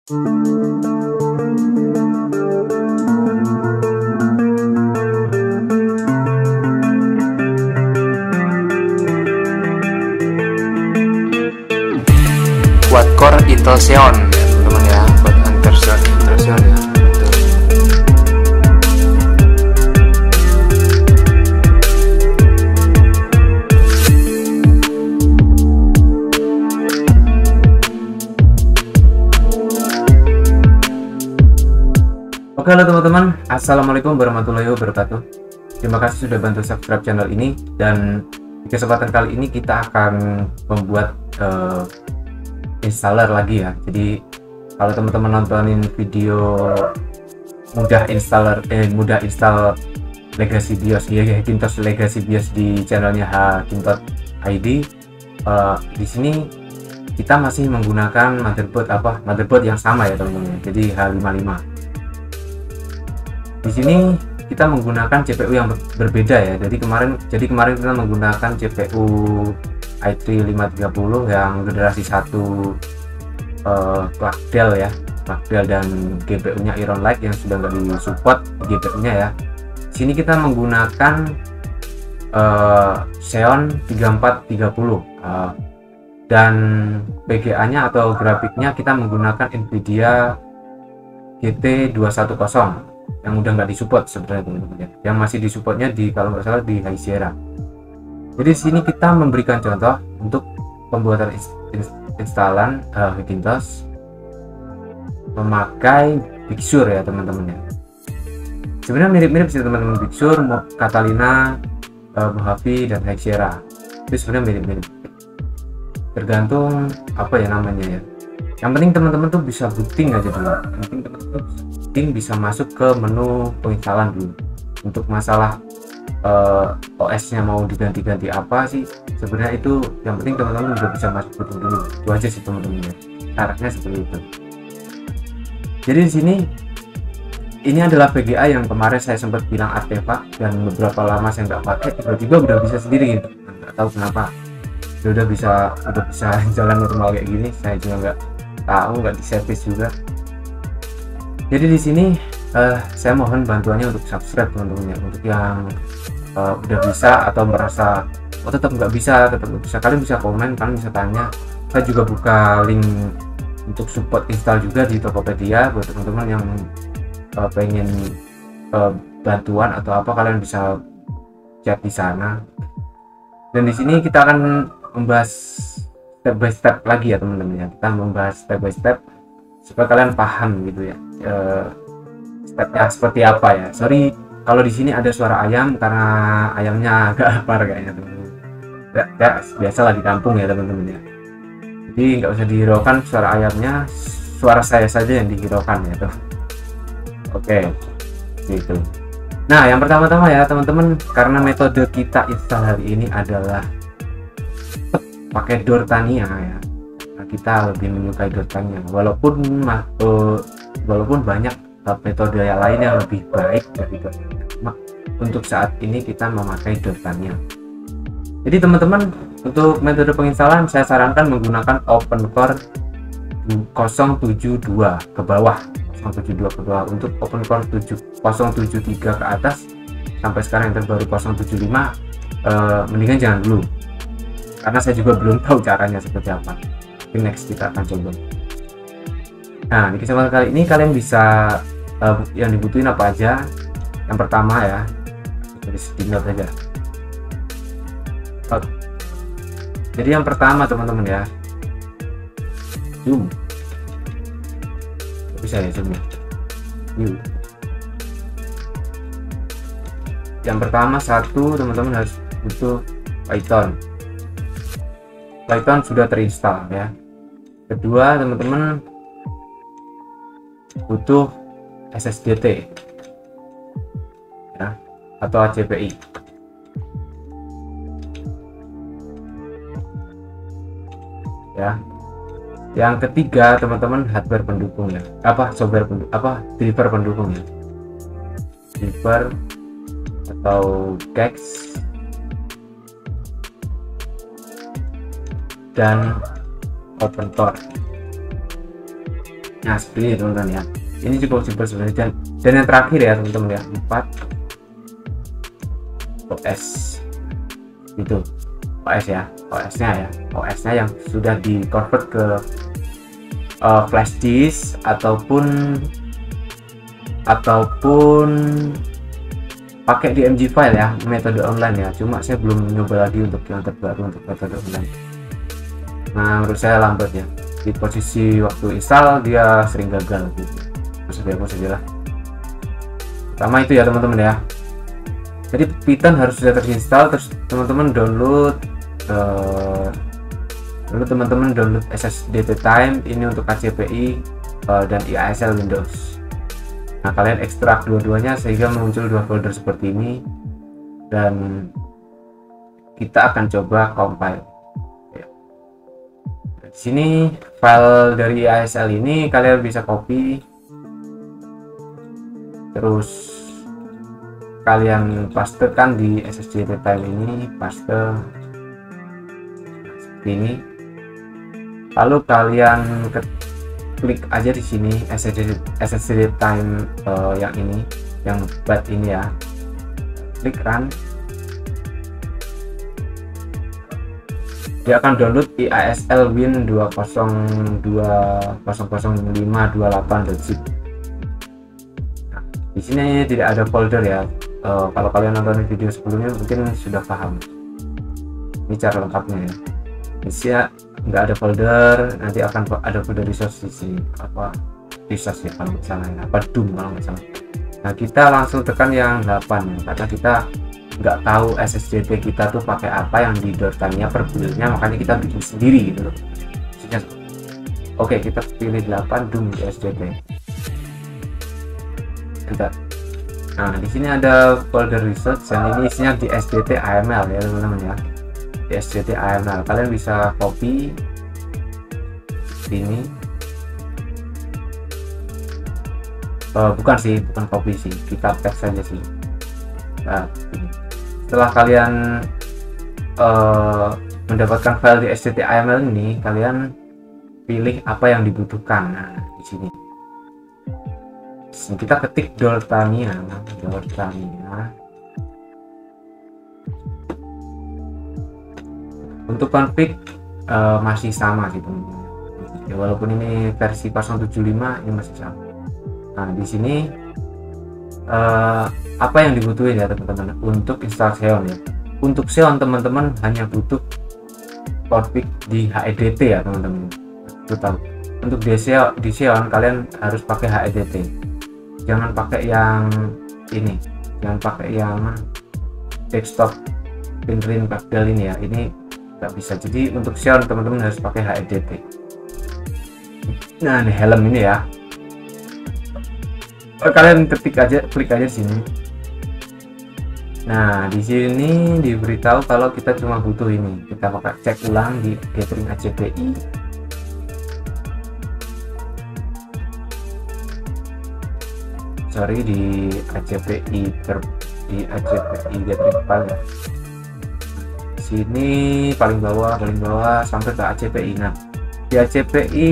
Buat core Intel Xeon ya teman-teman ya, buat Intel Xeon ya. Oke, halo teman-teman, assalamualaikum warahmatullahi wabarakatuh. Terima kasih sudah bantu subscribe channel ini, dan di kesempatan kali ini kita akan membuat installer lagi ya. Jadi kalau teman-teman nontonin video mudah install Legacy BIOS ya, Hackintosh Legacy BIOS di channelnya Hackintosh.id, di sini kita masih menggunakan motherboard yang sama ya teman-teman. Jadi H55. Di sini kita menggunakan CPU yang berbeda ya. Jadi kemarin kita menggunakan CPU i3 530 yang generasi 1 Clarkdale ya, dan GPU-nya Iron Lake yang sudah nggak disupport GPU-nya ya. Sini kita menggunakan Xeon 3430 dan VGA-nya atau grafiknya kita menggunakan Nvidia GT 210 yang udah nggak disupport sebenarnya teman-teman ya. Yang masih disupportnya kalau nggak salah di High Sierra. Jadi di sini kita memberikan contoh untuk pembuatan instalan Hackintosh memakai Big Sur ya teman-teman ya. Sebenarnya mirip-mirip sih teman-teman, Big Sur, Catalina, Mojave dan High Sierra. Itu sebenarnya mirip-mirip. Tergantung apa ya namanya ya. Yang penting teman-teman tuh bisa booting aja dulu. Yang penting teman-teman bisa masuk ke menu penginstalan dulu. Untuk masalah OS-nya mau diganti-ganti apa sih, sebenarnya itu yang penting teman-teman udah bisa masuk booting dulu. Itu aja sih teman-teman ya. Syaratnya seperti itu. Jadi di sini ini adalah VGA yang kemarin saya sempat bilang artefak, dan beberapa lama saya nggak pakai, tiba-tiba udah bisa sendiri gitu. Nggak tahu kenapa. Udah bisa jalan normal kayak gini. Saya juga nggak tahu, nggak diservis juga. Jadi di sini saya mohon bantuannya untuk subscribe teman-teman ya. Untuk yang udah bisa atau merasa tetap nggak bisa, kalian bisa komen, kalian bisa tanya. Saya juga buka link untuk support install juga di Tokopedia buat teman-teman yang pengen bantuan atau apa, kalian bisa chat di sana. Dan di sini kita akan membahas step by step lagi ya teman-teman ya. Kita membahas step by step supaya kalian paham gitu ya, stepnya seperti apa ya. Sorry kalau di sini ada suara ayam karena ayamnya agak lapar kayaknya teman-teman. Ya biasalah di kampung ya teman-teman ya. Jadi nggak usah dihiraukan suara ayamnya, suara saya saja yang dihiraukan ya tuh. Oke, gitu. Nah yang pertama-tama ya teman-teman, karena metode kita install hari ini adalah pakai Dortania ya. Kita lebih menyukai Dortania, walaupun banyak metode yang lain yang lebih baik dari Dortania. Untuk saat ini kita memakai Dortania. Jadi teman-teman, untuk metode penginstalan saya sarankan menggunakan OpenCore 072 ke bawah. 072 ke bawah. Untuk OpenCore 073 ke atas sampai sekarang yang terbaru 075, mendingan jangan dulu, karena saya juga belum tahu caranya seperti apa. Next kita akan coba. Nah di kesempatan kali ini kalian bisa yang dibutuhin apa aja. Yang pertama ya, dari sedikit aja. Jadi yang pertama teman-teman ya, zoom. Bisa ya zoom ya. Yang pertama teman-teman harus butuh Python sudah terinstall ya. Kedua teman-teman butuh SSDT ya, atau HDPI ya. Yang ketiga teman-teman hardware pendukung ya, driver pendukung ya, driver atau CAX dan OpenTOR. Nah seperti ini teman-teman ya, ini cukup simpel sebenarnya. Dan yang terakhir ya teman-teman ya, 4 OS itu OS ya, OS-nya yang sudah di convert ke flash disk ataupun pakai DMG file ya, metode online ya. Cuma saya belum nyoba lagi untuk yang terbaru untuk metode online. Nah menurut saya lambat ya, di posisi waktu install dia sering gagal gitu. Hapus saja lah. Pertama itu ya teman-teman ya, jadi Python harus sudah terinstall, terus teman-teman download SSDTime ini untuk KCPI dan IASL Windows. Nah kalian ekstrak dua-duanya sehingga muncul dua folder seperti ini, dan kita akan coba compile. Di sini file dari IASL ini kalian bisa copy, terus kalian pastekan di SSDTime ini, paste seperti ini. Lalu kalian klik aja di sini SSDTime yang ini, yang byte ini ya, klik run. Dia akan download IASL Win 20200528.zip. Nah, di sini tidak ada folder ya. Kalau kalian nonton video sebelumnya mungkin sudah paham. Ini cara lengkapnya ya. Bisa nggak ada folder, nanti akan ada folder resource di sini, apa resource ya kalau nggak salah ya, apa doom kalau nggak salah. Nah kita langsung tekan yang 8 ya, karena kita nggak tahu SSDT kita tuh pakai apa yang di Dortania per buildnya, makanya kita bikin sendiri gitu loh. Oke, kita pilih 8 doom di SSDT. Enter. Nah di sini ada folder resource dan ini isinya di SDT AML ya teman-teman ya. Di SDT AML kalian bisa copy ini, bukan copy sih, kita paste saja sih. Nah, setelah kalian mendapatkan file di SDT AML ini, kalian pilih apa yang dibutuhkan. Nah di sini kita ketik Dortania. Untuk config masih sama sih teman-teman ya, walaupun ini versi 075 ini masih sama. Nah di sini apa yang dibutuhin ya teman-teman untuk install Xeon ya. Untuk Xeon teman-teman hanya butuh config di HEDT ya teman-teman. Untuk di Xeon kalian harus pakai HEDT, jangan pakai yang ini, jangan pakai yang desktop Pinrin Bagdal ini ya, ini nggak bisa. Jadi untuk Xeon teman-teman harus pakai HEDT. Nah ini helm ini ya, kalian klik aja sini. Nah di sini diberitahu kalau kita cuma butuh ini, kita pakai cek ulang di gathering ACPI. Sorry, di ACPI gathering file ya. Sini paling bawah sampai ke ACPI. Nah di ACPI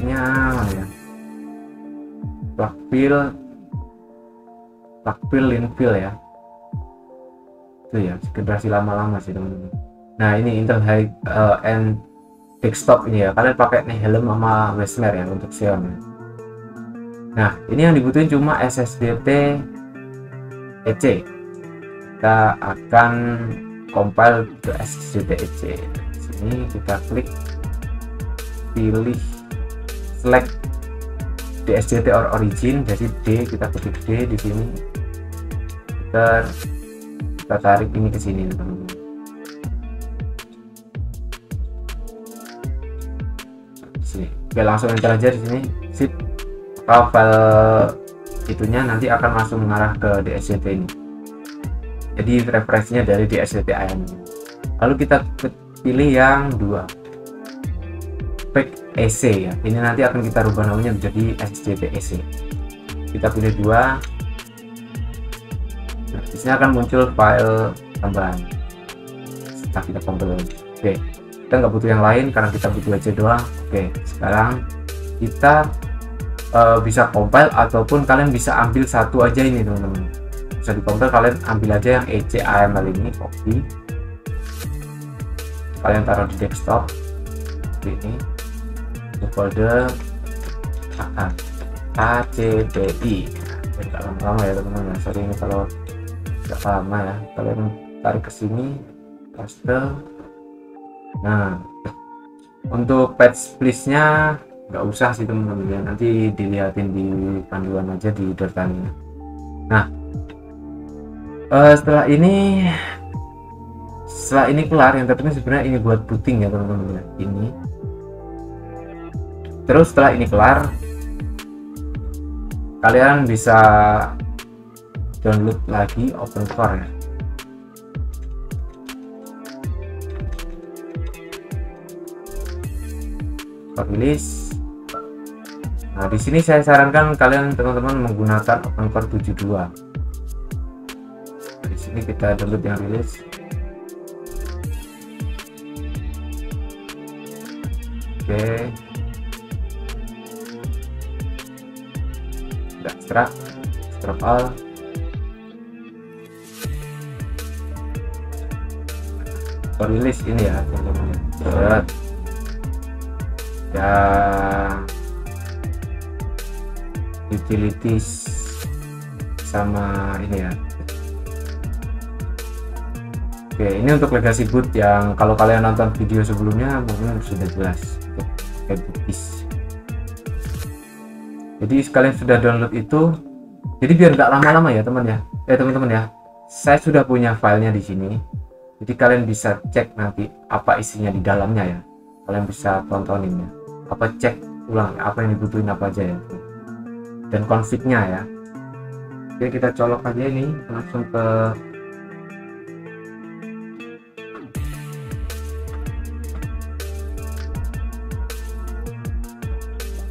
nya ya, plugfill linfill ya, itu ya generasi lama sih teman-teman. Nah ini Intel end desktop ini ya, kalian pakai nih helm sama Wesmer ya untuk Xeon ya. Nah ini yang dibutuhin cuma SSDT EC. Kita akan compile ke SSDT EC. Sini kita klik, pilih select DSDT or origin, jadi D, kita ketik D di sini. Kita tarik ini ke sini teman-teman. Oke, langsung enter aja di sini. Sip. Kalau file itunya nanti akan langsung mengarah ke DSDT ini. Jadi referensinya dari DSDT AM. Lalu kita pilih yang 2, spec EC ya. Ini nanti akan kita rubah namanya menjadi SSDT EC. Kita pilih 2. Nah, di sini akan muncul file tambahan setelah kita compile. Oke, kita nggak butuh yang lain karena kita butuh aja doang. Oke, sekarang kita bisa compile ataupun kalian bisa ambil satu aja ini teman-teman, bisa di compile, kalian ambil aja yang ECAML ini, copy, kalian taruh di desktop ini, di folder ACDI. Tidak lama-lama ya teman-teman, sorry ini kalau tidak lama ya, kalian tarik ke sini, paste. Nah, untuk patch list-nya nggak usah sih teman-teman ya, nanti dilihatin di panduan aja di Dortania. Nah, setelah ini kelar, yang terpenting sebenarnya ini buat booting ya teman-teman ya, ini. Terus setelah ini kelar, kalian bisa download lagi OpenCore ya. Rilis. Nah, di sini saya sarankan kalian teman-teman menggunakan OpenCore 72. Di sini kita download yang rilis. Oke. Kita extract all. Rilis ini ya teman-teman. Ya, utilities sama ini ya. Oke, ini untuk legacy boot yang kalau kalian nonton video sebelumnya mungkin sudah jelas untuk utilities. Jadi sekalian sudah download itu, jadi biar nggak lama-lama ya teman-teman ya, saya sudah punya filenya di sini. Jadi kalian bisa cek nanti apa isinya di dalamnya ya, kalian bisa tontonin ya, apa cek ulang ya, apa yang dibutuhin apa aja ya, dan config-nya ya. Oke, kita colok aja ini langsung ke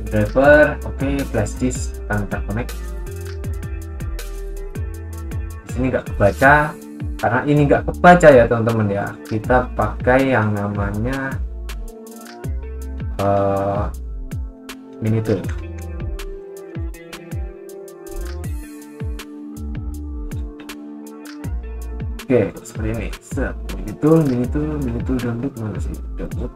driver. Oke, flash disk akan terconnect. Di sini nggak kebaca, karena ini nggak kebaca ya teman-teman ya, kita pakai yang namanya Minitool. Oke, seperti ini. Set, Minitool download, mana sih download?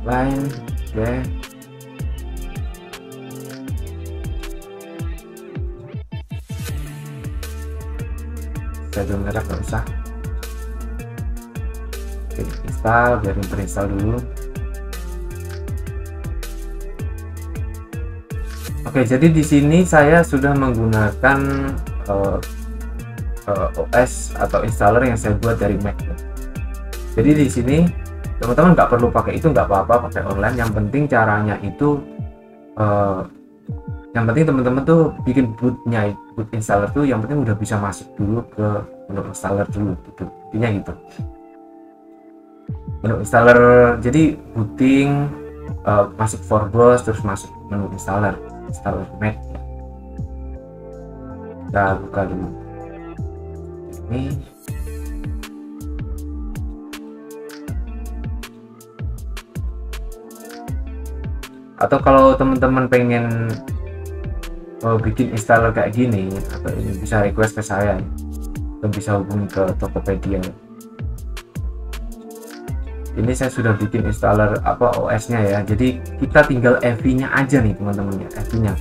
Line, oke. Saya merah nggak usah. Oke, install, biarin terinstall dulu. Oke, jadi di sini saya sudah menggunakan OS atau installer yang saya buat dari Mac. Jadi di sini teman-teman nggak perlu pakai itu, nggak apa-apa pakai online. Yang penting caranya itu, yang penting teman-teman tuh bikin boot installer tuh, yang penting udah bisa masuk dulu ke menu installer dulu gitu, intinya gitu. Menu installer, jadi booting, masuk Forbos, terus masuk menu installer Mac. Kita buka dulu ini. Atau kalau teman-teman pengen bikin installer kayak gini, atau ini bisa request ke saya atau bisa hubungi ke Tokopedia. Ini saya sudah bikin installer OS-nya ya, jadi kita tinggal EV-nya aja nih teman-teman ya, EV-nya.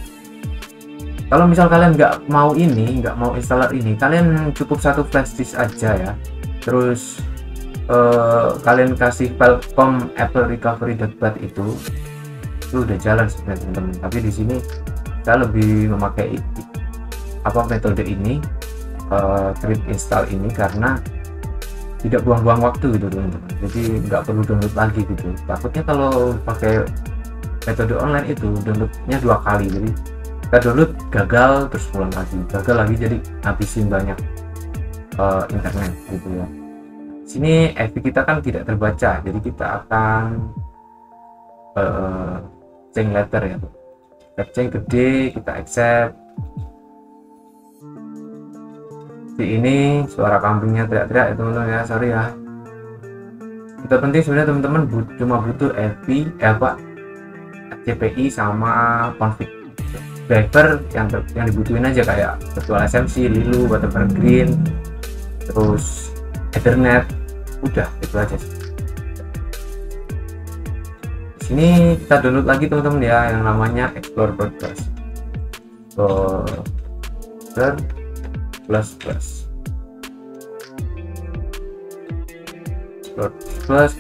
Kalau misal kalian nggak mau installer ini, kalian cukup satu flash disk aja ya, terus kalian kasih file com apple recovery.bat itu udah jalan sebenarnya teman-teman. Tapi di sini saya lebih memakai metode ini, create install ini, karena tidak buang-buang waktu gitu teman-teman. Jadi nggak perlu download lagi gitu. Takutnya kalau pakai metode online itu downloadnya 2 kali, jadi kita download gagal terus pulang lagi, gagal lagi, jadi habisin banyak internet gitu ya. Sini EV kita kan tidak terbaca, jadi kita akan change letter ya, kita change gede, kita accept. Di ini suara kambingnya teriak-teriak ya teman-teman ya, sorry ya. Itu penting sebenarnya teman-teman, cuma butuh FP CPI sama config driver yang dibutuhin aja, kayak virtual SMC, Lilu, Butterfly Green, terus Ethernet, udah itu aja sih. Di sini kita download lagi teman-teman ya, yang namanya Explorer Plus,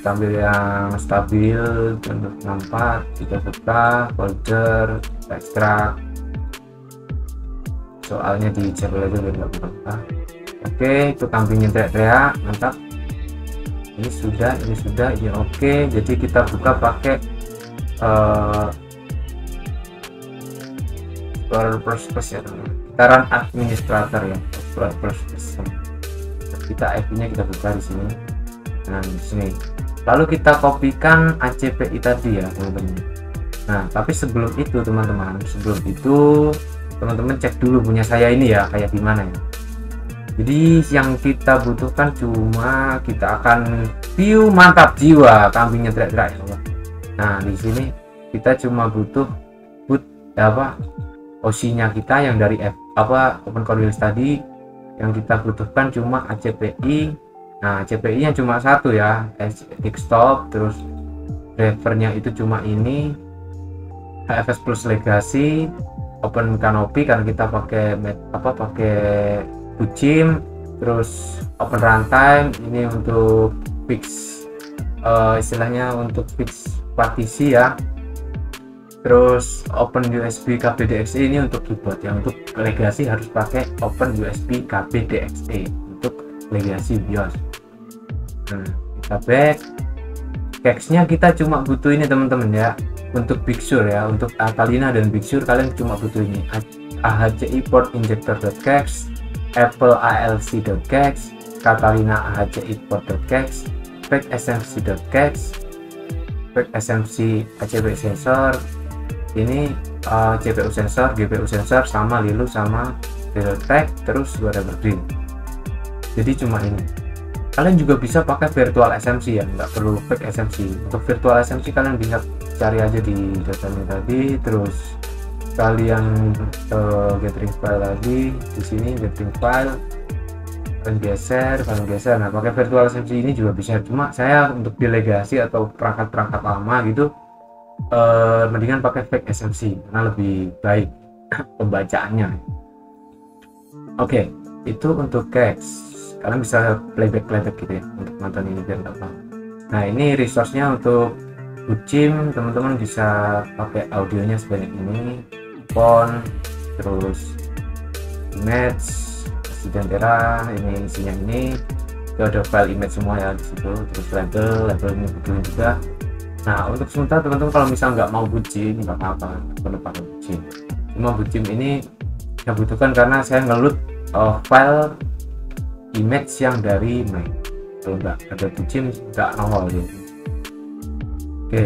kita ambil yang stabil, untuk 64 kita buka folder, kita ekstrak, soalnya di jabel aja biar nggak buka. Oke, itu kambingnya teriak-teriak, mantap. Ini sudah, ini oke. Jadi kita buka pakai Explorer Plus ya teman-teman. Kita run administrator ya, Explorer Plus. Kita IP nya kita buka di sini. Nah di sini, lalu kita kopikan ACPI tadi ya teman-teman. Nah tapi sebelum itu teman-teman, cek dulu punya saya ini ya kayak gimana ya. Jadi yang kita butuhkan cuma kita akan view, mantap jiwa, kambingnya teriak-teriak ya. Nah di sini kita cuma butuh OC-nya kita yang dari OpenCore Wheels tadi, yang kita butuhkan cuma ACPI. Nah CPI nya cuma satu ya, desktop, terus drivernya itu cuma ini, HFS Plus Legacy, Open Canopy karena kita pakai Bucim, terus Open Runtime ini untuk fix istilahnya untuk fix partisi ya, terus Open USB KBDXE ini untuk keyboard ya. Untuk Legacy harus pakai Open USB KBDXE untuk Legacy BIOS. Nah, kita back. Keksnya kita cuma butuh ini teman-teman ya, untuk Big Sur ya, untuk Catalina dan Big Sur kalian cuma butuh ini, AHCI port injector.kex, Apple ALC.kex, Catalina AHCI port.kex, Pack SMC.kex, Pack SMC ACP sensor, ini CPU sensor, GPU sensor, sama Lilu sama Tech, terus whatever green. Jadi cuma ini. Kalian juga bisa pakai virtual SMC ya, nggak perlu pack SMC. Untuk virtual SMC kalian bisa cari aja di datanya tadi, terus kalian gathering file lagi di sini, gathering file, kalian geser. Nah pakai virtual SMC ini juga bisa, cuma saya untuk delegasi atau perangkat lama gitu mendingan pakai fake SMC karena lebih baik pembacaannya. Oke, itu untuk kex. Kalian bisa playback gitu ya untuk nonton ini biar nggak paham. Nah ini resource-nya untuk Bucim, teman-teman bisa pakai audionya sebanyak ini, font, terus image, Sidantera, ini isinya ini, itu ada file image semua ya di situ, terus labelnya butuhin juga. Nah untuk sementara teman-teman kalau misal nggak mau Bucim nggak apa-apa, perlu pakai Bucim. Cuma Bucim ini saya butuhkan karena saya ngeload file image yang dari Mac. Kalau nggak ada Bucim nggak nongol gitu. Oke,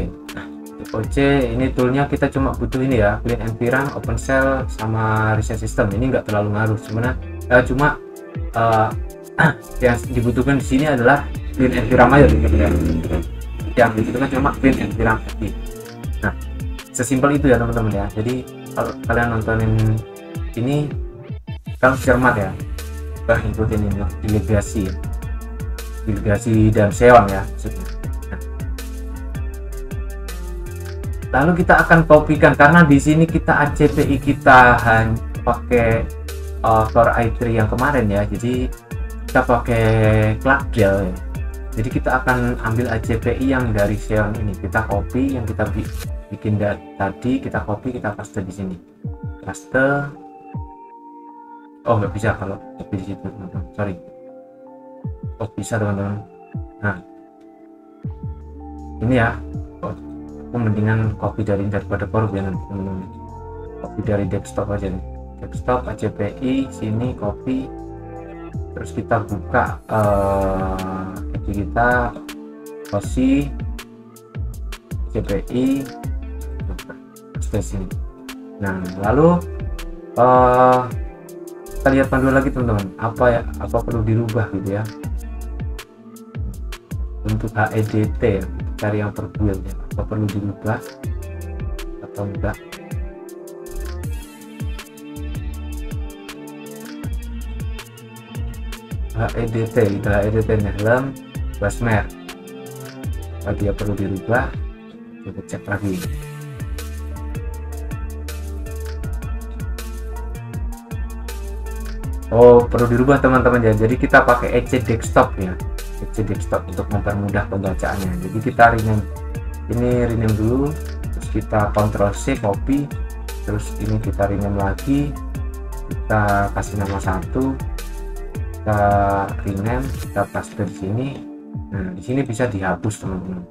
OC ini toolnya kita cuma butuh ini ya, Clean Environment, OpenShell sama Reset System. Ini nggak terlalu ngaruh sebenarnya, cuma yang dibutuhkan di sini adalah Clean Environment gitu ya. Yang dibutuhkan cuma Clean Environment. Nah sesimpel itu ya teman-teman ya. Jadi kalau kalian nontonin ini kalian cermat ya, ikutin ini delegasi dan Xeon ya maksudnya. Nah, lalu kita akan kopikan karena di sini kita ACPI kita hanya pakai Core i3 yang kemarin ya, jadi kita pakai Clarkdale ya. Jadi kita akan ambil ACPI yang dari Xeon ini, kita copy yang kita bikin tadi, kita copy, kita paste di sini, paste. Oh nggak bisa kalau copy di situ teman-teman, sorry. Oh bisa teman-teman. Nah ini ya, aku mendingan copy daripada korup ya teman-teman. Copy dari desktop aja nih, desktop ACPI sini copy, terus kita buka kita posisi ACPI paste sini. Nah lalu kita lihat panduan lagi teman-teman, apa perlu dirubah gitu ya. Untuk HEDT ya, cari yang per build ya, apa perlu dirubah atau enggak. HEDT itu HEDT helm basmer, bagi yang perlu dirubah kita cek lagi. Oh, perlu dirubah teman-teman ya. Jadi kita pakai EC desktop ya, EC desktop untuk mempermudah pembacaannya. Jadi kita rename, ini rename dulu, terus kita Ctrl C copy, terus ini kita rename lagi, kita kasih nama satu, kita rename, kita paste di sini. Nah, di sini bisa dihapus teman-teman.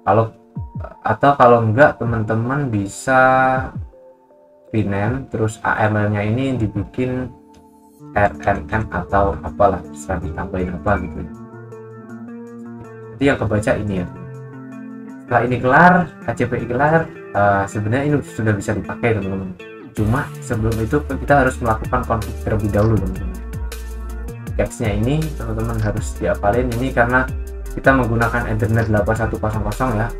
Kalau enggak teman-teman bisa rename, terus AML-nya ini dibikin RNM atau apalah, bisa ditambahin apa gitu. Jadi yang kebaca ini ya. Setelah ini kelar, HCPI kelar, sebenarnya ini sudah bisa dipakai teman-teman. Cuma sebelum itu kita harus melakukan config terlebih dahulu teman-teman. Teksnya ini teman-teman harus diapalin ini karena kita menggunakan Ethernet 8100 ya.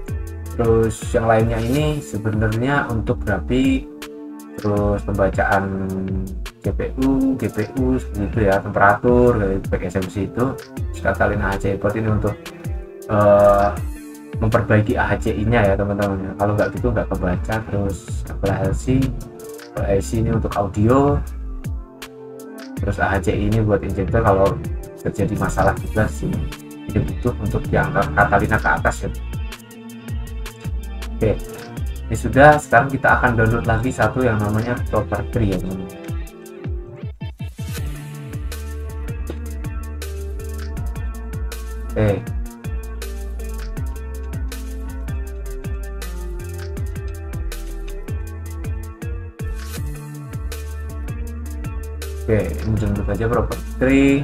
Terus yang lainnya ini sebenarnya untuk grafik, terus pembacaan CPU, GPU seperti itu ya, temperatur dari back SMC itu. Sekalian AHC port ini untuk memperbaiki AHCI nya ya teman-teman. Kalau nggak gitu nggak kebaca. Terus LC ini untuk audio, terus AHCI ini buat injektor kalau terjadi masalah juga sih. Ini butuh untuk yang Catalina ke atas ya. Oke, ini sudah. Sekarang kita akan download lagi satu yang namanya property ya teman-teman. Oke, ini download aja property.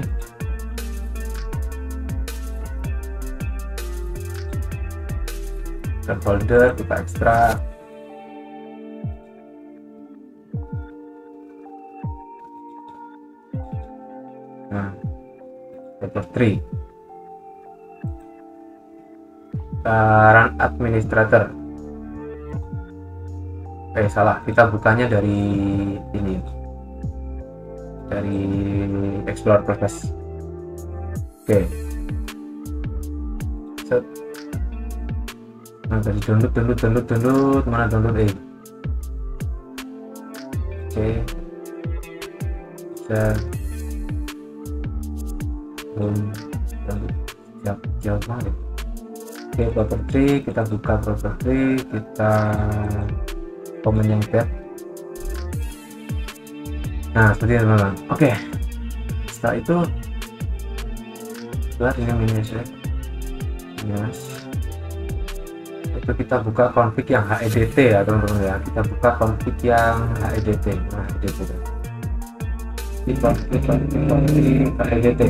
Dan folder kita ekstrak. Nah, property. Run administrator. Salah, kita bukanya dari ini, dari Explorer Process. Oke. Set. Nah, dari download mana download Oke. Jauh banget. Oke, property, kita buka property, kita komen yang tab. Nah, seperti itu teman-teman. Oke, setelah itu ini minusnya itu kita buka config yang HEDT ya teman-teman ya. Kita buka config yang HEDT. Nah, HEDT di config HEDT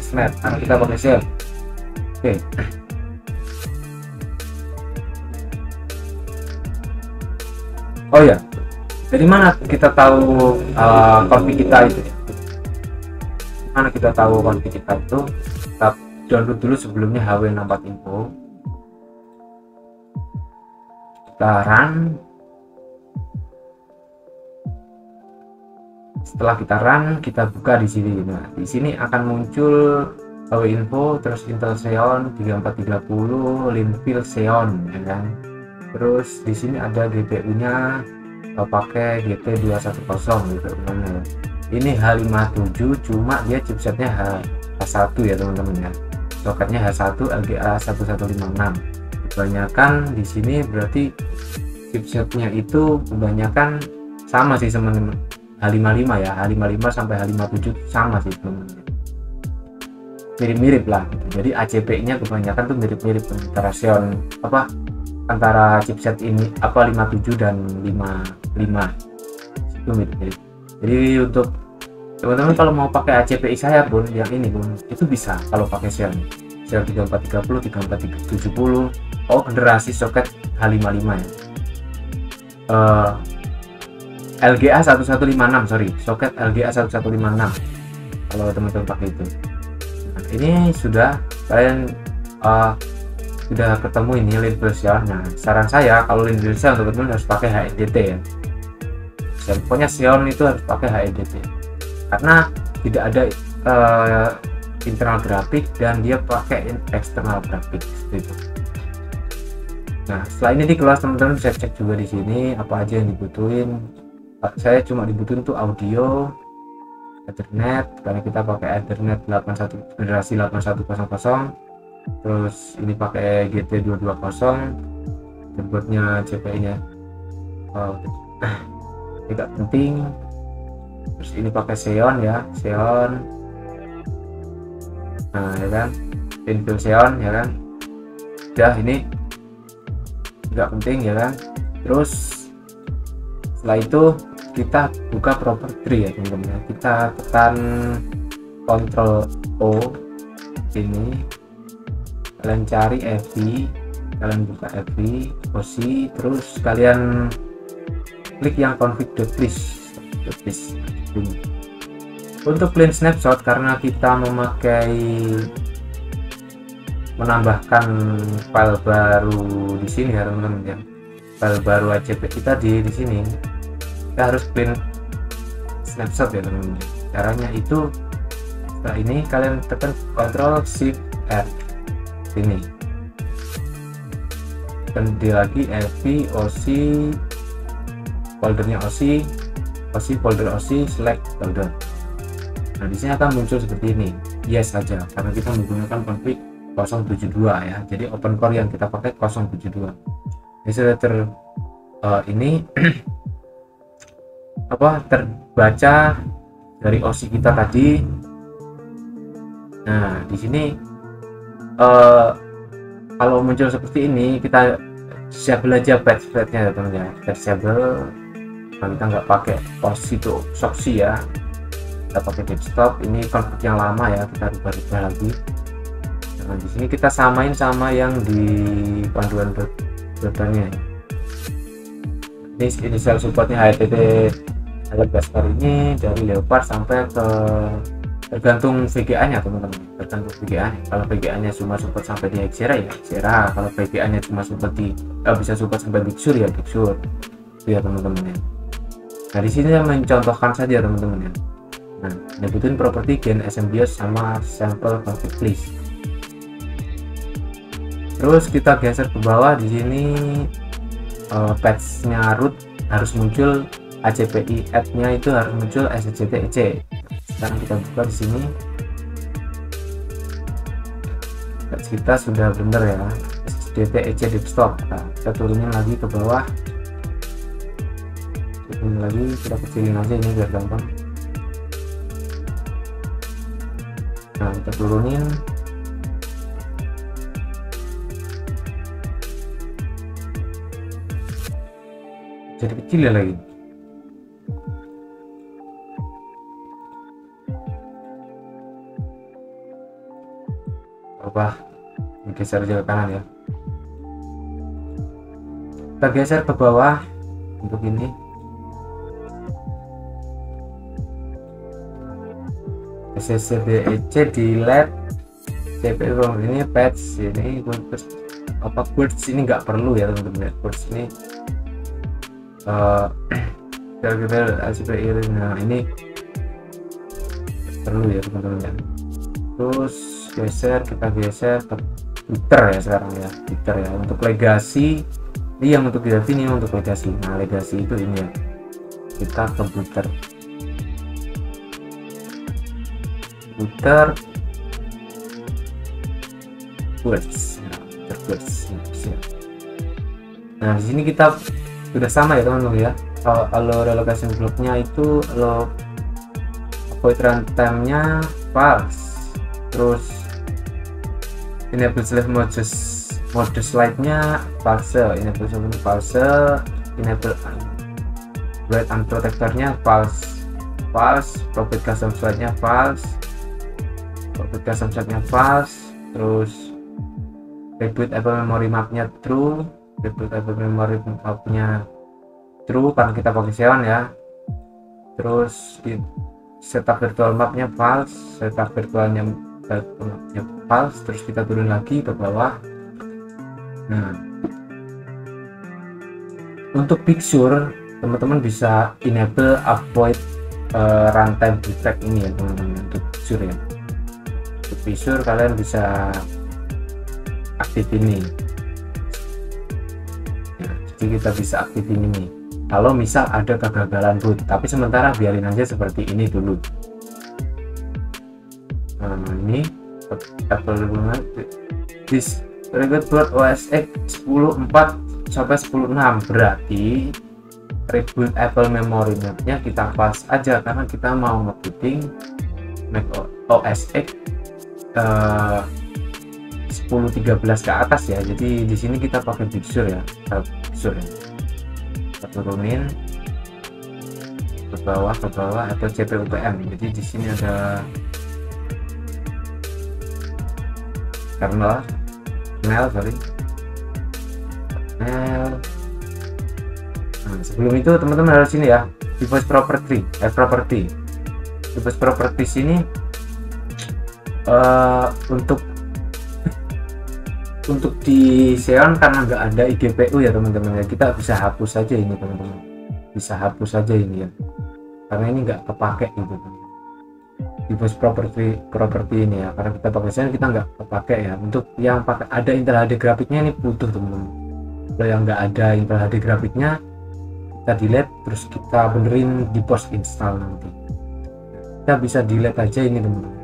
snap. Nah, kita pakai shell. Oke. Oh ya, dari mana kita tahu config kita itu? Mana kita tahu config kita itu? Kita download dulu sebelumnya hw64info. Kita run. Setelah kita run, kita buka di sini. Nah, di sini akan muncul hw-info, terus Intel Xeon 3430, Linfield Xeon, ya kan? Terus di sini ada GPU-nya pakai GT210 gitu teman-teman. Ini H57, cuma dia chipsetnya H1 ya teman-teman ya. Soketnya H1 LGA 1156. Kebanyakan di sini berarti chipsetnya itu kebanyakan sama sih teman-teman. H55 ya, H55 sampai H57 sama sih teman-teman. Mirip-mirip lah gitu. Jadi ACP-nya kebanyakan tuh mirip-mirip antara Xeon antara chipset ini 57 dan 55 itu mirip-mirip. Jadi untuk teman-teman kalau mau pakai ACPI saya pun yang ini pun itu bisa kalau pakai Xeon 3430, 3470. Oh, generasi soket H55 ya. LGA 1156, sorry, soket LGA 1156 kalau teman-teman pakai itu. Nah, ini sudah kalian sudah ketemu ini link Xeon. Nah, saran saya kalau link Xeon teman-teman harus pakai HEDT ya. Pokoknya Xeon itu harus pakai HEDT karena tidak ada internal grafik dan dia pakai eksternal grafik gitu. Nah, setelah ini di kelas teman-teman bisa cek juga di sini apa aja yang dibutuhin. Saya cuma dibutuhin tuh audio, Ethernet karena kita pakai Ethernet 81 generasi 8100. Terus ini pakai GT220, keyboardnya CPI-nya tidak penting. Terus ini pakai Xeon ya, Xeon. Nah ya kan, pintu Xeon ya kan. Udah, ini nggak penting ya kan. Terus setelah itu kita buka properti ya teman-teman. Kita tekan Ctrl O ini, kalian cari EV, kalian buka EV OC, terus kalian klik yang config.please. Untuk clean snapshot karena kita menambahkan file baru di sini ya teman-teman ya, file baru ACP kita di sini, kita harus clean snapshot ya teman-teman. Caranya itu setelah ini kalian tekan Ctrl Shift R sini, ganti lagi EV OC, foldernya OC folder OC, select folder. Nah di sini akan muncul seperti ini, yes saja karena kita menggunakan config 072 ya, jadi open core yang kita pakai 072. Ini sudah ini terbaca dari OC kita tadi. Nah di sini kalau muncul seperti ini kita disable aja patch-nya ya teman-teman, disable. Nah, kita nggak pakai OC itu soksi ya, kita pakai desktop. Ini config yang lama ya, kita rubah lagi. Nah di sini kita samain sama yang di panduan berdannya. Ini initial supportnya HTTP Elegaster ini dari Leopard sampai ke, tergantung VGA nya teman-teman, tergantung VGA nya. Kalau VGA nya cuma support sampai di Xera ya Xera, kalau VGA nya cuma support di bisa support sampai Big Sur ya Big Sur itu ya teman-teman ya. Nah di sini saya mencontohkan saja teman-teman ya. Nah nyebutin properti gen SMBIOS sama sample config list. Terus kita geser ke bawah, di sini patch-nya root harus muncul, ACPI add-nya itu harus muncul SCTEC. Sekarang kita buka di sini, patch kita sudah benar ya, SCTEC desktop. Nah, kita turunin lagi ke bawah, turunin lagi, kita kecilin aja ini biar gampang. Nah kita turunin, jadi kecil ya lagi. Apa geser aja ke kanan ya, kita geser ke bawah untuk ini. SCTEC delete CPU ini patch ini words ini nggak perlu ya teman-teman. Words ini kita ACPI. Nah ini perlu ya teman-teman. Terus kita geser ke Twitter ya sekarang ya, Twitter ya. Untuk legasi ini yang untuk kita ini untuk legasi. Nah legasi itu ini ya, kita ke Twitter words. Nah di sini kita sudah sama ya teman-teman ya. Kalau relocation blocknya itu void runtime nya false, terus enable slave mode slide nya false, enable false, enable write unprotector nya false, profit custom slide nya false, terus reboot Apple memory mapnya true, reboot Apple memory mapnya true karena kita pakai Xeon ya. terus di setup virtual mapnya false, setup virtualnya false, terus kita turun lagi ke bawah. Nah, untuk picture teman-teman bisa enable avoid runtime defect ini ya teman-teman. Untuk picture ya, untuk picture kalian bisa aktif ini ya, jadi kita bisa aktif ini nih kalau misal ada kegagalan boot, tapi sementara biarin aja seperti ini dulu. Nah, ini Apple this record buat OS X 10.4 sampai 10.6 berarti reboot Apple memory nya kita pas aja karena kita mau ngebooting Mac OS X 10.13 ke atas ya. Jadi di sini kita pakai Big Sur ya, Sur ya. Kita turunin ke bawah atau CPUPM. Jadi di sini ada kernel sorry. Nah, sebelum itu teman-teman harus ini ya, device property. Device property sini untuk di Xeon karena nggak ada iGPU ya teman-teman ya, kita bisa hapus saja ini teman-teman, bisa hapus saja ini ya, karena ini nggak kepake gitu kan. Device property ini ya, karena kita pakai Xeon kita nggak kepake ya. Untuk yang pakai ada Intel HD grafiknya ini butuh teman-teman. Kalau yang nggak ada Intel HD grafiknya kita delete, terus kita benerin di post install nanti. Kita bisa delete aja ini teman-teman.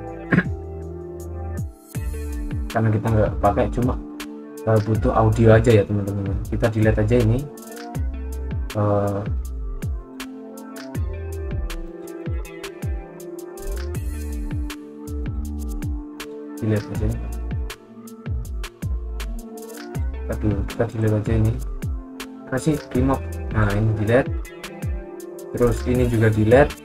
Karena kita nggak pakai, cuma butuh audio aja ya teman-teman. Kita delete aja ini. Delete aja ini. Kita delete aja ini. Kasih remove. Nah, ini delete. Terus ini juga delete.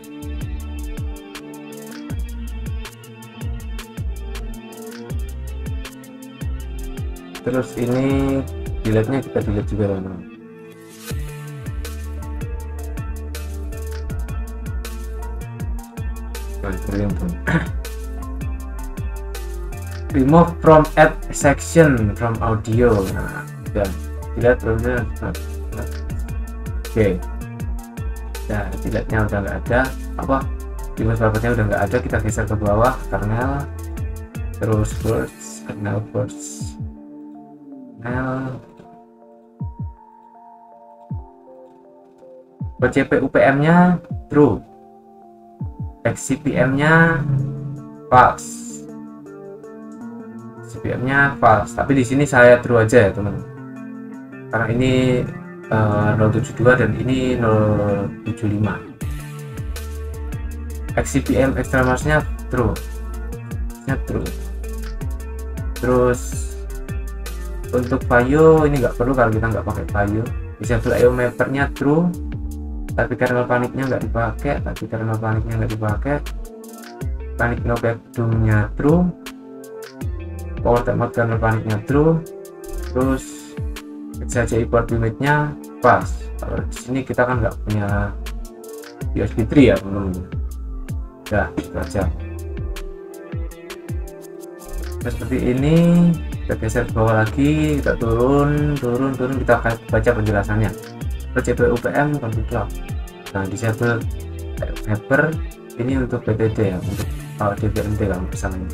Terus ini delete-nya kita delete juga teman-teman. Remove from add section from audio. Nah, udah delete terus. Oke. Nah, delete-nya udah nggak ada. Device property-nya udah nggak ada. Kita geser ke bawah, kernel. Terus burst, kernel burst. CPUPM nya true, XCPM nya false, CPM nya false, tapi di sini saya true aja ya teman, karena ini 072 dan ini 075. XCPM extremers nya true, terus untuk Vaio ini nggak perlu kalau kita nggak pakai Vaio. Disable IO mapper nya true, tapi kernel paniknya nggak dipakai, panic no backdoom nya true, power mode kernel paniknya true, terus XHCI port limit nya false. Kalau di sini kita kan nggak punya USB 3 ya teman-teman. Ya itu aja. Seperti ini. Kita geser ke bawah lagi, kita turun, kita akan baca penjelasannya. CPUPM config clock. Nah, disable mapper ini untuk BTD ya, untuk DVMT kalau misalnya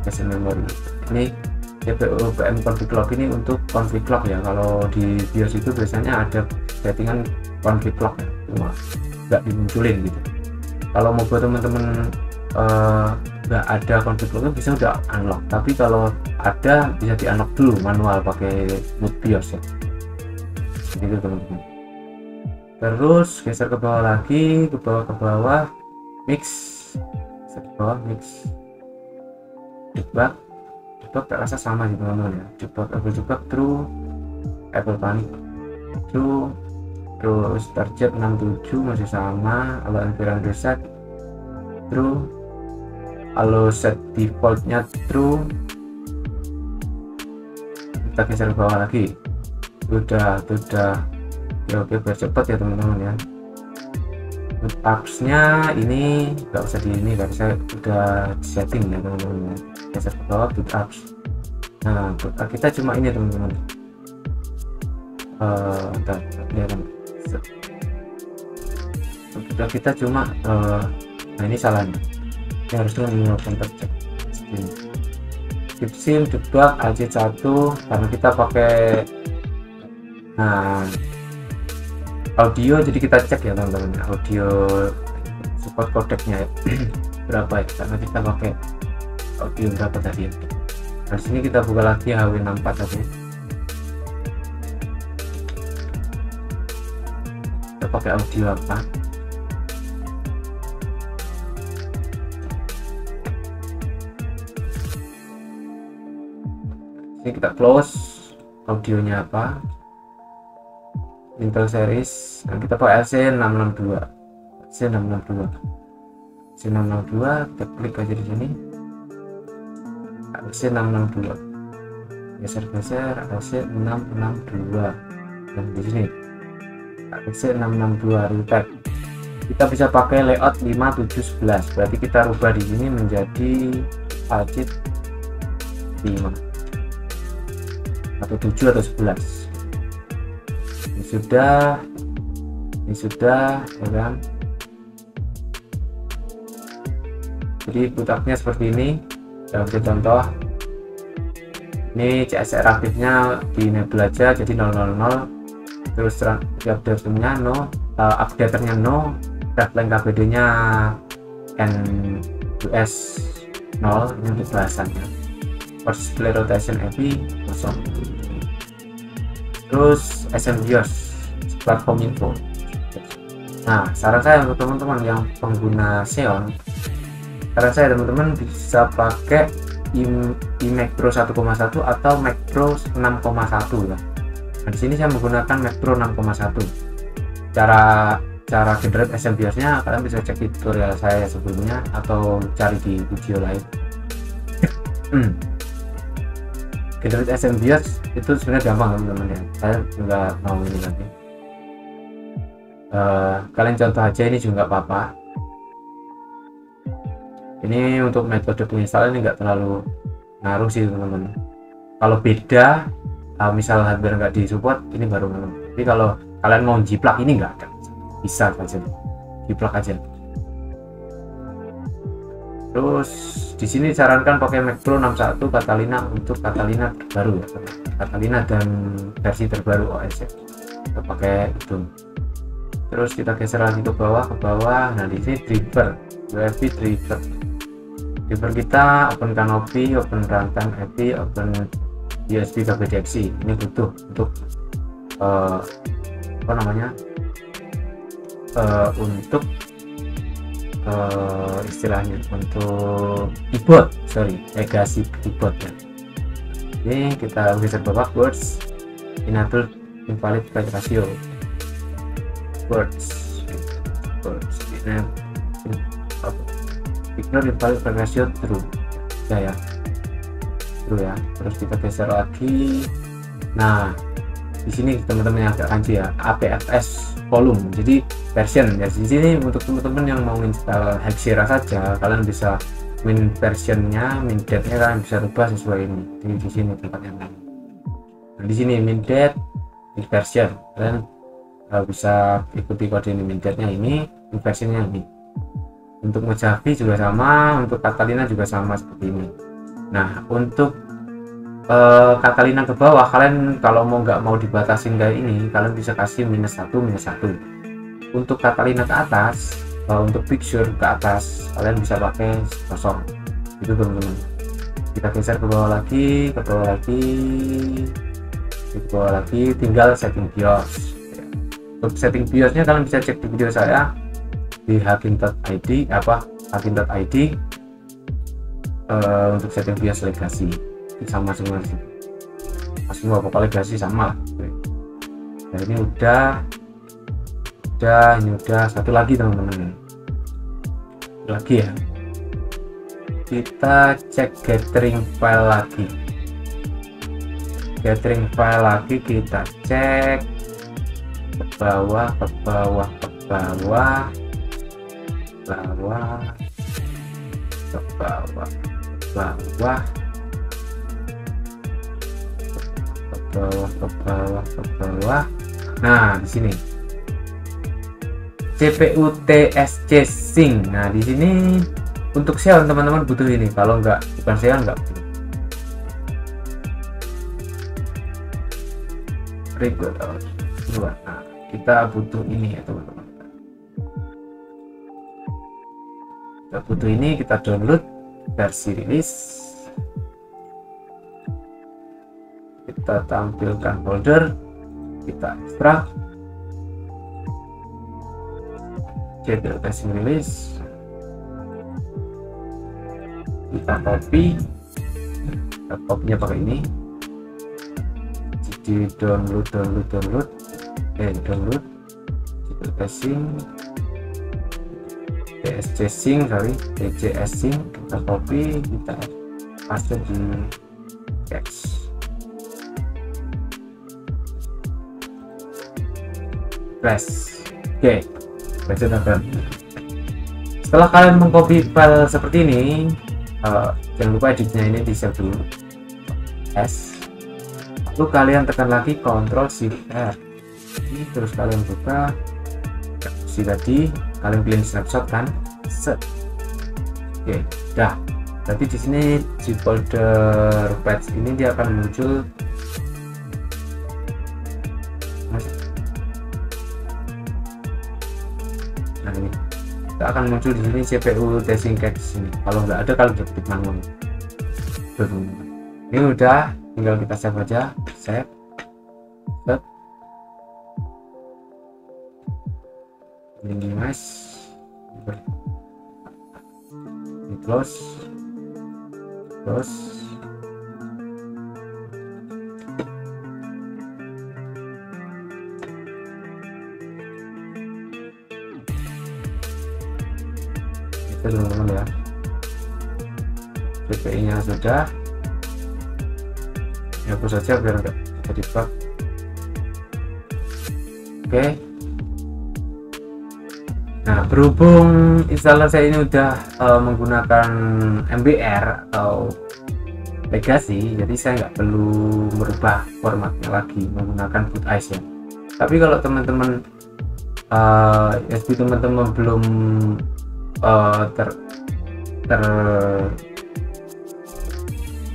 cache memory. Ini CPUPM config clock ini untuk config clock ya. Kalau di BIOS itu biasanya ada settingan config clock ya, cuma nggak dimunculin gitu. Kalau mau buat teman-teman nggak ada config clock bisa udah unlock, tapi kalau ada bisa di unlock dulu manual pakai boot BIOS ya, gitu teman-teman. Terus geser ke bawah lagi, ke bawah mix, debug tak rasa sama sih teman-teman ya. Debug true, Apple panic true, terus target 67 masih sama, kalau environment reset true, kalau set defaultnya true. Kita geser ke bawah lagi, udah ya, oke biar cepat ya teman-teman ya. apps-nya ini nggak usah di ini, kan saya udah setting ya teman-teman. Geser ke bawah boot apps. Nah kita cuma ini teman-teman, kita cuma nah ini salahnya, ini harusnya menggunakan tercek SIM debug AJ1 karena kita pakai. Nah audio, jadi kita cek ya teman-teman, audio support kodeknya ya berapa ya, karena kita pakai audio berapa tadi ya. Nah sini kita buka lagi HW64 tadi, kita pakai audio apa. Ini kita close audionya apa, Intel series. Nah, kita pakai LC662, kita klik aja di sini LC662, geser LC662, dan di sini LC662 retype. Kita bisa pakai layout 5711, berarti kita rubah di sini menjadi AJ 5 atau 7 atau 11. Ini sudah ya kan. Jadi bootupnya seperti ini. Dalam contoh ini CSR aktifnya di enable aja, jadi 000, terus updaternya no, updaternya no, reflect KBD nya NUS 0, ini untuk bahasannya. First display rotation EPI kosong. Terus SMBIOS platform info. Nah saran saya untuk teman-teman yang pengguna Xeon, saran saya teman-teman bisa pakai iMac Pro 1,1 atau Mac Pro 6,1 ya. Nah di sini saya menggunakan Mac Pro 6,1. Cara generate SMBIOS nya kalian bisa cek tutorial saya sebelumnya atau cari di video lain. Generate SMBIOS itu sebenarnya gampang teman-teman ya, saya nggak mau ini lagi. Kalian contoh aja ini juga nggak apa-apa. Ini untuk metode penginstalan ini nggak terlalu ngaruh sih teman-teman. Kalau beda misal hardware nggak disupport, ini baru ngaruh. Tapi kalau kalian mau jiplak ini nggak ada, bisa aja jiplak aja. Terus di sini disarankan pakai Mac Pro 61 Catalina untuk Catalina terbaru ya, Catalina dan versi terbaru OS ya. Kita pakai itu. Terus kita geser lagi ke bawah. Nah di sini driver UEFI driver kita open canopy, open runtime EPI, open USB KBDXI. Ini butuh untuk apa namanya, untuk istilahnya untuk keyboard, legacy keyboard ya. Ini kita geser bawah, words enable invalid byte ratio, words ignore invalid byte ratio true ya, true ya. Terus kita geser lagi. Nah di sini teman-teman yang agak kanji ya, APFS volume, jadi version ya. Di sini untuk teman-teman yang mau install Hexira saja, kalian bisa min versionnya, min date-nya kalian bisa rubah sesuai ini. Di sini tempatnya. Nah, di sini min date, min version, kalian bisa ikuti kode ini, min date-nya ini, min versionnya ini. Untuk Mojave juga sama, untuk Catalina juga sama seperti ini. Nah untuk Catalina ke bawah, kalian kalau nggak mau dibatasin kayak ini, kalian bisa kasih -1 -1. Untuk Catalina ke atas, untuk picture ke atas, kalian bisa pakai 0. Itu teman-teman. Kita geser ke bawah lagi, tinggal setting BIOS. Untuk setting BIOS-nya kalian bisa cek di video saya di hakim.id untuk setting BIOS legacy. Sama semua pokoknya legasi sama. Nah ini udah satu lagi teman-teman, lagi ya, kita cek gathering file lagi, kita cek ke bawah. bawah, ke bawah, bawah, ke bawah, ke bawah, ke bawah. Nah, di sini CPU TSC Sync. Nah, di sini untuk Xeon teman-teman butuh ini. Kalau bukan Xeon nggak butuh. Nah, kita butuh ini ya teman-teman. Kita butuh ini, kita download versi rilis. Kita tampilkan folder, kita ekstrak. Jadwal testing rilis, kita copy, copy-nya pakai ini, jadi download, download jadwal testing TSC Sync, TCS Sync, kita copy, kita paste di text, press, oke. Setelah kalian mengcopy file seperti ini, jangan lupa editnya ini di save dulu, S, lalu kalian tekan lagi Ctrl Shift R, terus kalian buka tadi, kalian pilih snapshot kan, set, oke, dah. Berarti di sini di folder patch ini dia akan muncul. Nah, ini kita akan muncul di sini CPU testing cache ini. Kalau nggak ada, kalau ketik manual. Ini udah, tinggal kita save aja, save, set, minimize, ini close. Teman-teman ya, PPI nya sudah, hapus saja biar enggak jadi bug. Oke. Nah, berhubung installer saya ini udah menggunakan MBR atau legacy, jadi saya nggak perlu merubah formatnya lagi menggunakan boot ice ya. Tapi kalau teman-teman USB teman-teman belum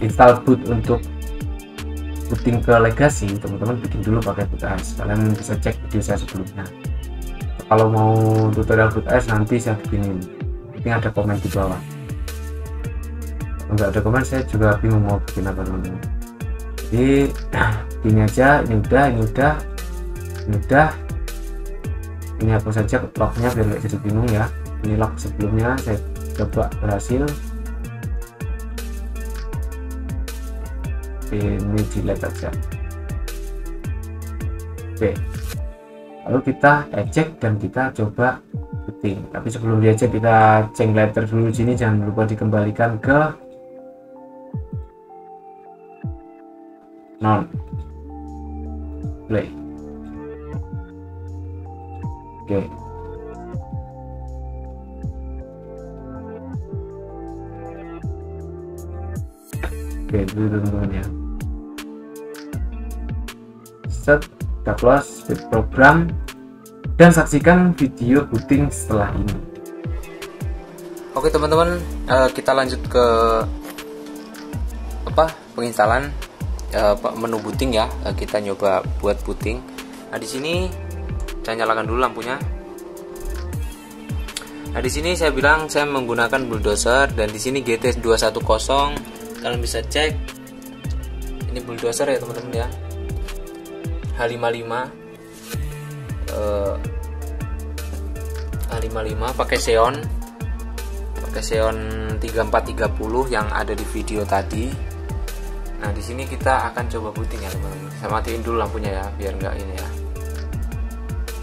install boot untuk booting ke legacy, teman-teman bikin dulu pakai boot ice. Kalian bisa cek video saya sebelumnya. Kalau mau tutorial boot ice nanti saya bikinin, ini ada komen di bawah. Kalau nggak ada komen saya juga bingung mau bikin apa teman-teman. Jadi ini aja, ini udah, ini hapus saja lognya biar nggak jadi bingung ya. Ini log sebelumnya saya coba berhasil, ini delete aja. Oke, lalu kita eject dan kita coba booting. Tapi sebelum di eject kita change letter dulu sini, jangan lupa dikembalikan ke non play. Oke. Oke, dulu teman-teman ya. Set, kita close speed program dan saksikan video booting setelah ini. Oke teman-teman, kita lanjut ke penginstalan menu booting ya. Kita nyoba buat booting. Nah, di sini saya nyalakan dulu lampunya. Nah, di sini saya bilang saya menggunakan bulldozer dan di sini GT210. Kalian bisa cek, ini bulldozer ya teman-teman ya, H55 pakai Xeon 3430 yang ada di video tadi. Nah, di sini kita akan coba booting ya teman-teman. Saya matiin dulu lampunya ya biar nggak ini ya.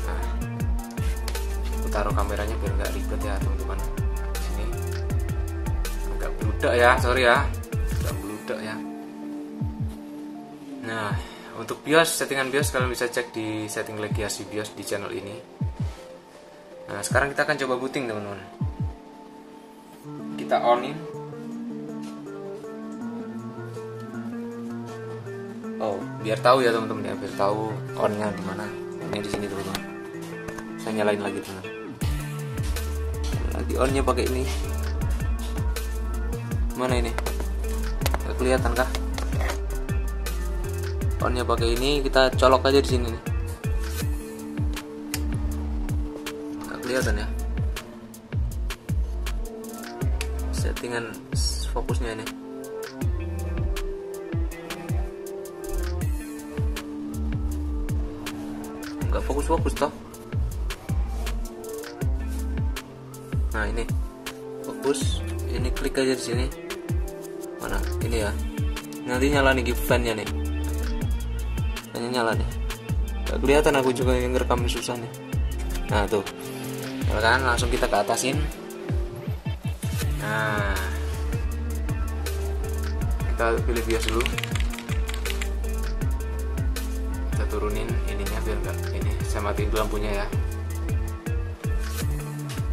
Nah, aku taruh kameranya biar nggak ribet ya teman-teman. Di sini agak bludak ya, sorry ya. Ya. Nah, untuk BIOS, settingan BIOS kalian bisa cek di setting legacy BIOS di channel ini. Nah, sekarang kita akan coba booting teman-teman. kita onin. Oh, biar tahu ya teman-teman ya, biar tahu onnya di mana. Onnya di sini teman-teman. Saya nyalain lagi teman. Lagi onnya pakai ini. Mana ini? Nggak kelihatan kah? Onnya pakai ini, kita colok aja di sini nih. Nggak kelihatan ya? Settingan fokusnya ini. Nggak fokus-fokus toh. Nah ini fokus, ini klik aja di sini. Mana? Ini ya. Nanti nyala nih fan-nya nih. Hanya nyala nih. Gak kelihatan, aku juga yang ngerekam susah nih. Nah tuh, nyala kan, langsung kita ke atasin. Nah, kita pilih bias dulu. Kita turunin ininya biar enggak ini. Saya matiin dulu lampunya ya.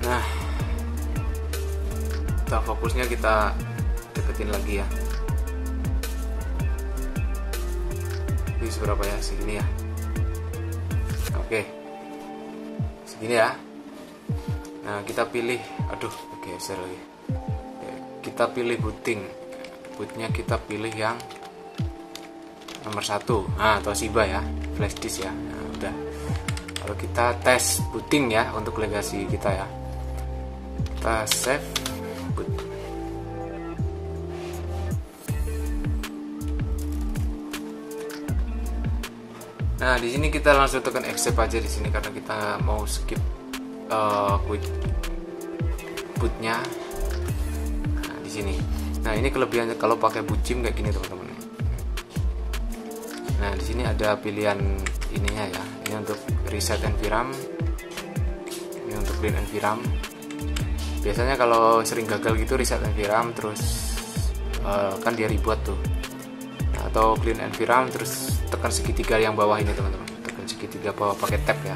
Nah, kita fokusnya kita deketin lagi ya. Ini seberapa ya? Segini ya. Oke, segini ya. Nah kita pilih, aduh geser lagi. Kita pilih booting, bootnya kita pilih yang nomor 1. Nah Toshiba ya, flash disk ya. Nah, udah. Kalau kita tes booting ya untuk legasi kita ya, kita save boot. Nah di sini kita langsung tekan accept aja di sini karena kita mau skip quick bootnya. Nah di sini. Nah ini kelebihannya kalau pakai bootsim kayak gini teman-teman. Nah di sini ada pilihan ininya ya. Ini untuk reset NVRAM. Ini untuk clean NVRAM. Biasanya kalau sering gagal gitu reset NVRAM terus kan dia reboot tuh. Nah, atau clean NVRAM terus tekan segitiga yang bawah ini teman-teman, tekan segitiga bawah pakai tab ya,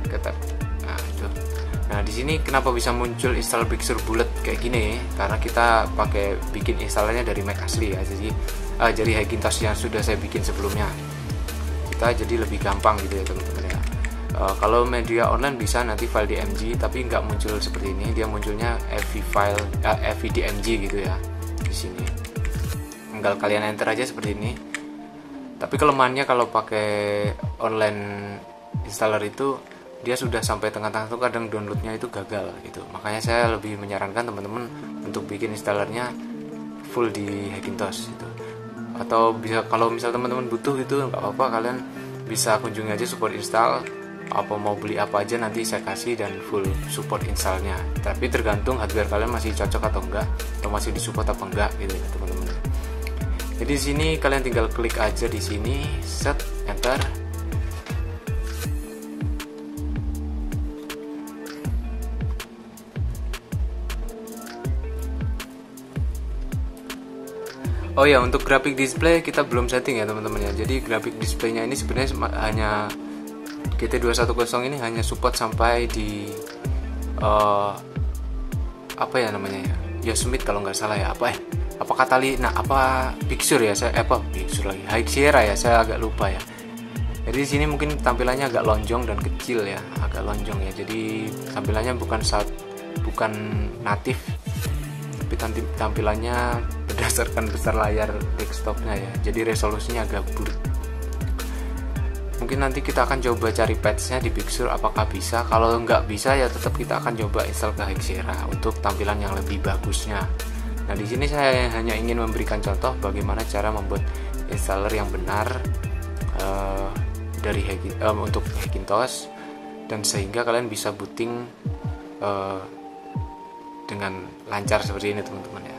pakai tab. Nah itu. Nah di sini kenapa bisa muncul install Big Sur Bullet kayak gini? Karena kita pakai bikin installernya dari Mac asli ya, jadi dari Hackintosh yang sudah saya bikin sebelumnya. Kita jadi lebih gampang gitu ya teman-teman ya. Kalau media online bisa nanti file DMG, tapi nggak muncul seperti ini, dia munculnya FVDMG gitu ya di sini. Tinggal kalian enter aja seperti ini. Tapi kelemahannya kalau pakai online installer itu dia sudah sampai tengah-tengah tuh kadang downloadnya itu gagal gitu. Makanya saya lebih menyarankan teman-teman untuk bikin installernya full di Hackintosh gitu. Atau bisa kalau misal teman-teman butuh itu nggak apa-apa, kalian bisa kunjungi aja support install. Apa mau beli apa aja nanti saya kasih dan full support installnya. Tapi tergantung hardware kalian masih cocok atau enggak, atau masih disupport apa enggak gitu ya teman-teman. Jadi di sini kalian tinggal klik aja di sini, set, enter. Oh ya, untuk grafik display kita belum setting ya teman-teman ya. Jadi grafik displaynya ini sebenarnya hanya GT210 ini hanya support sampai di apa ya namanya ya, Yosemite kalau nggak salah ya, apa Catalina, apa Big Sur ya, saya Big Sur lagi, High Sierra ya, saya agak lupa ya. Jadi di sini mungkin tampilannya agak lonjong dan kecil ya, agak lonjong ya. Jadi tampilannya bukan natif, tapi tampilannya berdasarkan besar layar desktopnya ya. Jadi resolusinya agak buruk. Mungkin nanti kita akan coba cari patchnya di Big Sur apakah bisa. Kalau nggak bisa ya tetap kita akan coba install ke High Sierra untuk tampilan yang lebih bagusnya. Nah di sini saya hanya ingin memberikan contoh bagaimana cara membuat installer yang benar untuk Hackintosh, dan sehingga kalian bisa booting dengan lancar seperti ini teman-teman ya.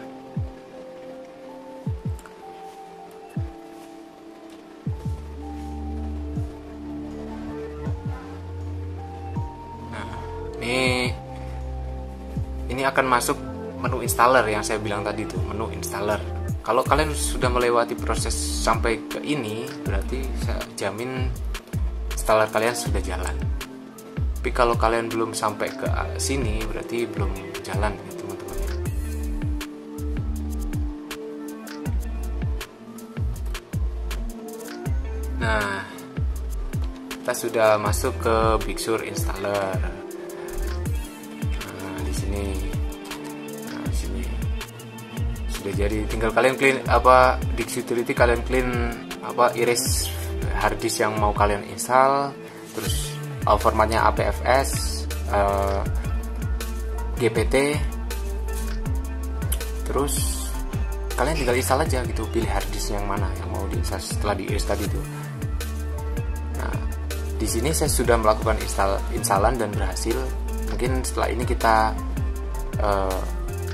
Ini akan masuk menu installer yang saya bilang tadi tuh, menu installer. Kalau kalian sudah melewati proses sampai ke ini, berarti saya jamin installer kalian sudah jalan. Tapi kalau kalian belum sampai ke sini, berarti belum jalan ya teman-teman. kita sudah masuk ke Big Sur installer. Nah, di sini sudah jadi, tinggal kalian clean Dix Utility, kalian clean erase harddisk yang mau kalian install, terus formatnya APFS, GPT, terus kalian tinggal install aja gitu, pilih harddisk yang mana yang mau diinstal setelah di erase tadi itu. Nah, di sini saya sudah melakukan instalan dan berhasil. Mungkin setelah ini kita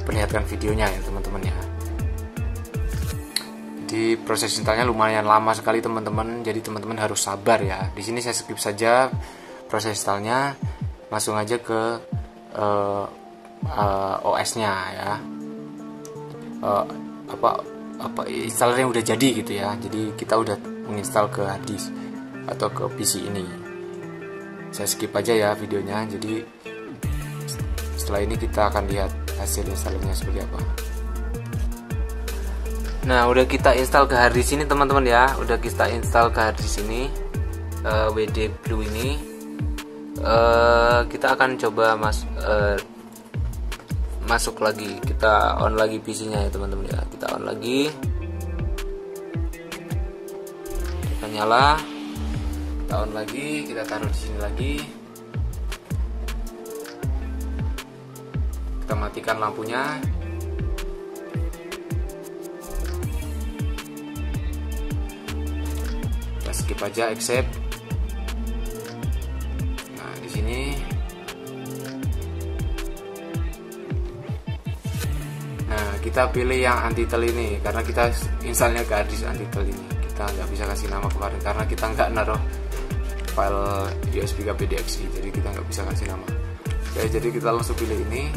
perlihatkan videonya ya teman-teman ya. Jadi proses installnya lumayan lama sekali teman-teman, jadi teman-teman harus sabar ya. Di sini saya skip saja proses installnya, langsung aja ke OS-nya ya. Installernya udah jadi gitu ya. Jadi kita udah menginstal ke harddisk atau ke PC ini. Saya skip aja ya videonya. Jadi setelah ini kita akan lihat hasil installernya seperti apa. Nah, udah kita install ke harddisk ini teman-teman ya. Udah kita install ke harddisk ini, WD Blue ini. Kita akan coba masuk lagi, kita on lagi PC-nya ya teman-teman ya. Kita on lagi, kita nyala, kita on lagi, kita taruh di sini lagi, kita matikan lampunya. Kita skip aja, accept. Nah, di sini kita pilih yang Antitel ini, karena kita installnya ke harddisk Antitel ini. Kita nggak bisa kasih nama kemarin karena kita nggak naruh file USB KPDXI, jadi kita nggak bisa kasih nama. Oke, jadi kita langsung pilih ini.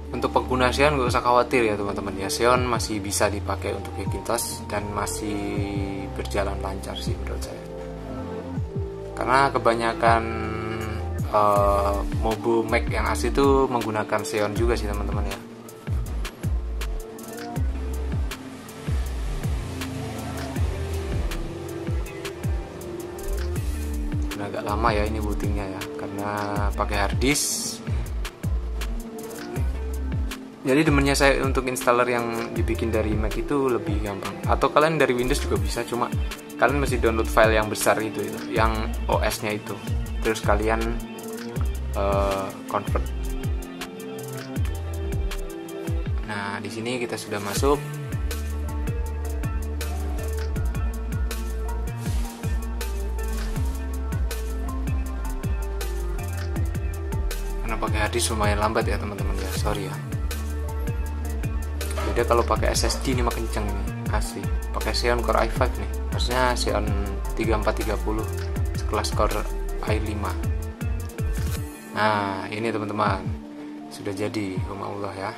Untuk pengguna Xeon nggak usah khawatir ya teman-teman ya, Xeon masih bisa dipakai untuk Hackintosh dan masih berjalan lancar sih menurut saya. Karena kebanyakan mobu Mac yang asli itu menggunakan Xeon juga sih teman-teman ya. Nah, agak lama ya ini bootingnya ya, karena pakai harddisk. Jadi demennya saya untuk installer yang dibikin dari Mac itu lebih gampang. Atau kalian dari Windows juga bisa, cuma kalian mesti download file yang besar itu yang OS-nya itu. Terus kalian convert. Nah, di sini kita sudah masuk. Karena pakai harddisk lumayan lambat ya teman-teman ya, sorry ya. Beda kalau pakai SSD ini makin kenceng nih, asli. Pakai Xeon Core i5 nih, maksudnya Xeon 3430 sekelas Core i5. Nah, ini teman-teman sudah jadi, Allah ya.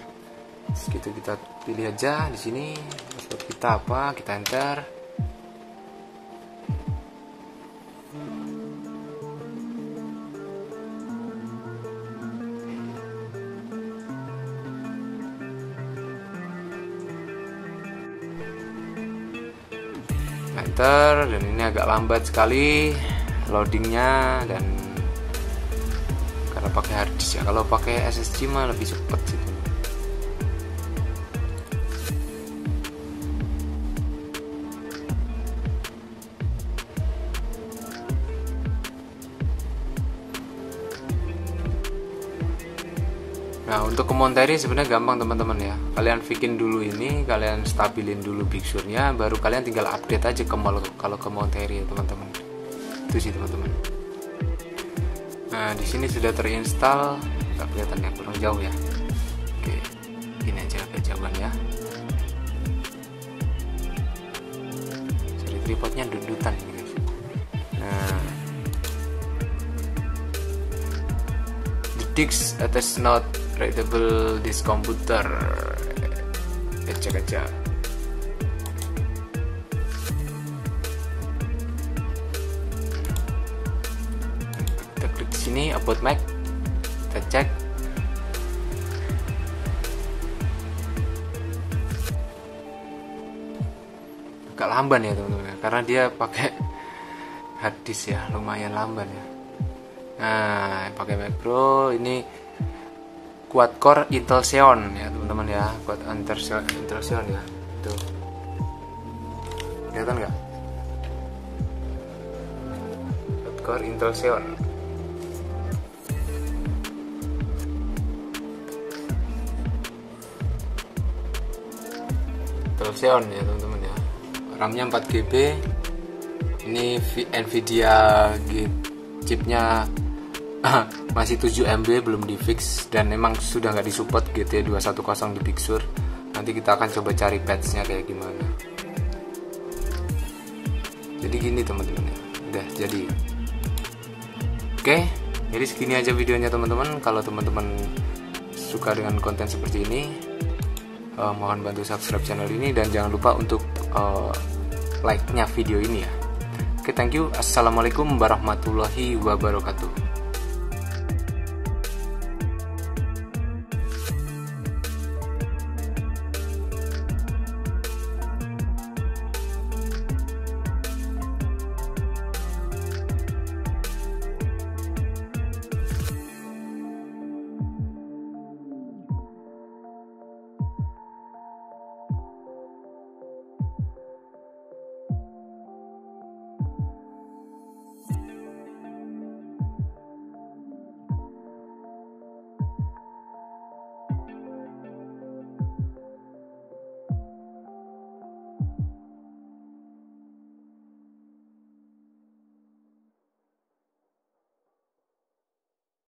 Segitu kita pilih aja di sini. Password kita apa? Kita enter. Enter, dan ini agak lambat sekali loadingnya, dan karena pakai harddisk ya. Kalau pakai SSD mah lebih cepat sih. Nah, untuk kemonteri sebenarnya gampang teman-teman ya. Kalian bikin dulu ini, kalian stabilin dulu Big Sur-nya, baru kalian tinggal update aja kalau kemonteri ya teman-teman. Itu sih teman-teman. Nah, di sini sudah terinstall, nggak kelihatan ya, kurang jauh ya. Oke, ini aja agak jauhan ya. Jadi tripodnya dudutan ini guys. Nah, the disk attached not readable disk computer. cek aja. Kita klik sini about Mac, kita cek. Agak lamban ya teman-teman, karena dia pakai hard disk ya, lumayan lamban ya. Nah, pakai Mac Pro ini quad core Intel Xeon ya teman-teman ya, quad Intel Xeon ya, tuh kelihatan nggak? Quad core Intel Xeon. Intel Xeon ya teman-teman ya. RAM-nya 4GB. Ini Nvidia chipnya masih 7 MB, belum di fix, dan memang sudah nggak disupport GT 210 di Big Sur. Nanti kita akan coba cari patchnya kayak gimana. Jadi gini teman-teman ya, udah jadi. Oke, jadi segini aja videonya teman-teman. Kalau teman-teman suka dengan konten seperti ini, mohon bantu subscribe channel ini dan jangan lupa untuk like-nya video ini ya. Oke, thank you. Assalamualaikum warahmatullahi wabarakatuh.